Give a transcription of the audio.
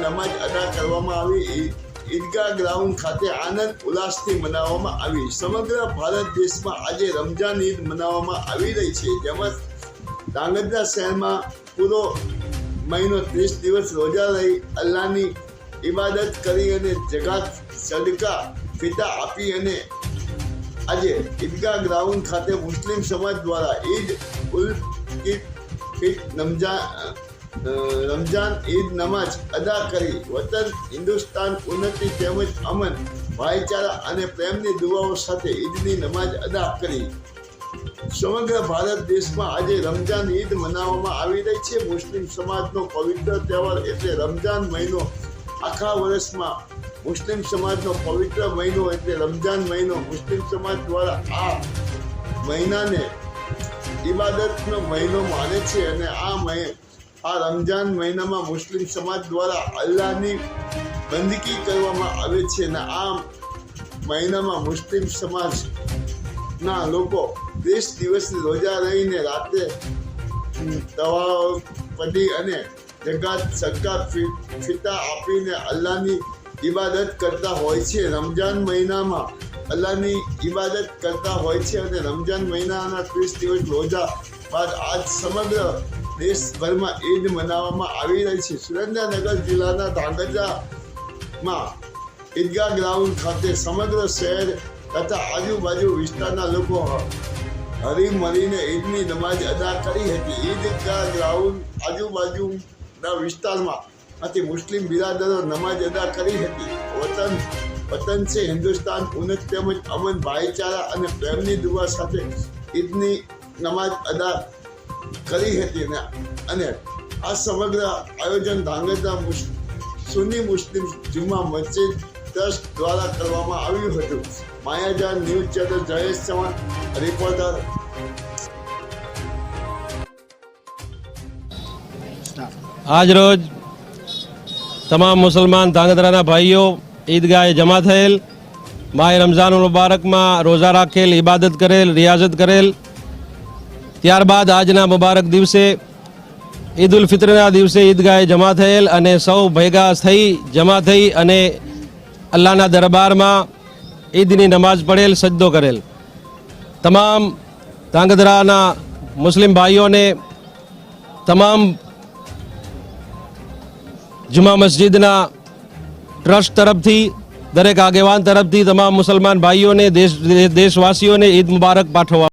નમાજ અદા કરવામાં આવી. ઈદગાહ ગ્રાઉન્ડ ખાતે આનંદ ઉલ્લાસથી મનાવવામાં આવી. સમગ્ર ભારત દેશમાં આજે રમજાન ઈદ મનાવવામાં આવી રહી છે, જેમાં ધાંગધ્રા શહેરમાં પૂરો મહિનો 30 દિવસ રોજા રહી અલ્લાહની ઇબાદત કરી અને જકાત સદકા ફિતા આપી. અને આજે ઈદગાહ ગ્રાઉન્ડ ખાતે મુસ્લિમ સમાજ દ્વારા ઈદ ઉલ રમજાન ઈદ નમાજ અદા કરી વતન હિન્દુસ્તાન ઉન્નતિ તેમજ અમન ભાઈચારા અને પ્રેમની દુઆઓ સાથે ઈદની નમાજ અદા કરી. સમગ્ર ભારત દેશમાં આજે રમજાન ઈદ મનાવવામાં આવી રહી છે. મુસ્લિમ સમાજનો પવિત્ર તહેવાર એટલે રમજાન મહિનો. આખા વર્ષમાં મુસ્લિમ સમાજનો પવિત્ર મહિનો એટલે રમજાન મહિનો. મુસ્લિમ સમાજ દ્વારા આ મહિનાને ઇબાદતનો મહિનો માને છે અને આ રમજાન મહિનામાં મુસ્લિમ સમાજ દ્વારા અલ્લાહની બંદગી કરવામાં આવે છે અને આ મહિનામાં મુસ્લિમ સમાજના લોકો 30 દિવસની રોજા રહીને રાતે તવાફ પઢી અને જકાત સદકા ફિતા આપીને અલ્લાહની ઇબાદત કરતા હોય છે. રમજાન મહિનામાં અલ્લાહની ઇબાદત કરતા હોય છે અને રમજાન મહિનાના 30 દિવસ રોજા બાદ આજ સમગ્ર દેશભરમાં ઈદ મનાવવામાં આવી રહી છે. સુરેન્દ્રનગર જિલ્લાના ધાંગધ્રામાં ઈદગાહ ગ્રાઉન્ડ ખાતે સમગ્ર શહેર તથા આજુબાજુ વિસ્તારના લોકો હળી મળીને ઈદની નમાજ અદા કરી હતી. ઈદગાહ ગ્રાઉન્ડ આજુબાજુના વિસ્તારમાંથી મુસ્લિમ બિરાદરો નમાજ અદા કરી હતી. વતન છે હિન્દુસ્તાન ઉન્નત તેમજ અમન ભાઈચારા અને પ્રેમની દુઆ સાથે ઈદની નમાજ અદા કરી હતી. અને આ સમગ્ર આયોજન ધાંગધ્રા સુન્ની મુસ્લિમ જુમા મસ્જિદ ટ્રસ્ટ દ્વારા કરવામાં આવ્યું હતું. Mayajar news channel Jayesh Chauhan reporter. આજ રોજ તમામ મુસલમાન ધાંગધ્રાના ભાઈઓ ઈદગાહે જમા થયેલ, માહ રમઝાનુલ મુબારકમાં રોઝા રાખેલ, ઇબાદત કરેલ, રિયાઝત કરેલ. ત્યારબાદ આજના મુબારક દિવસે ઈદ ઉલ ફિત્રના દિવસે ઈદગાહે જમા થયેલ અને સૌ ભેગા જમા થઈ અને અલ્લાહના દરબારમાં ઈદની નમાજ પડેલ, સજદો કરેલ. તમામ ધાંગધ્રાના મુસ્લિમ ભાઈઓને તમામ જુમા મસ્જિદના ટ્રસ્ટ તરફથી, દરેક આગેવાન તરફથી તમામ મુસલમાન ભાઈઓને દેશવાસીઓને ઈદ મુબારક પાઠવવા.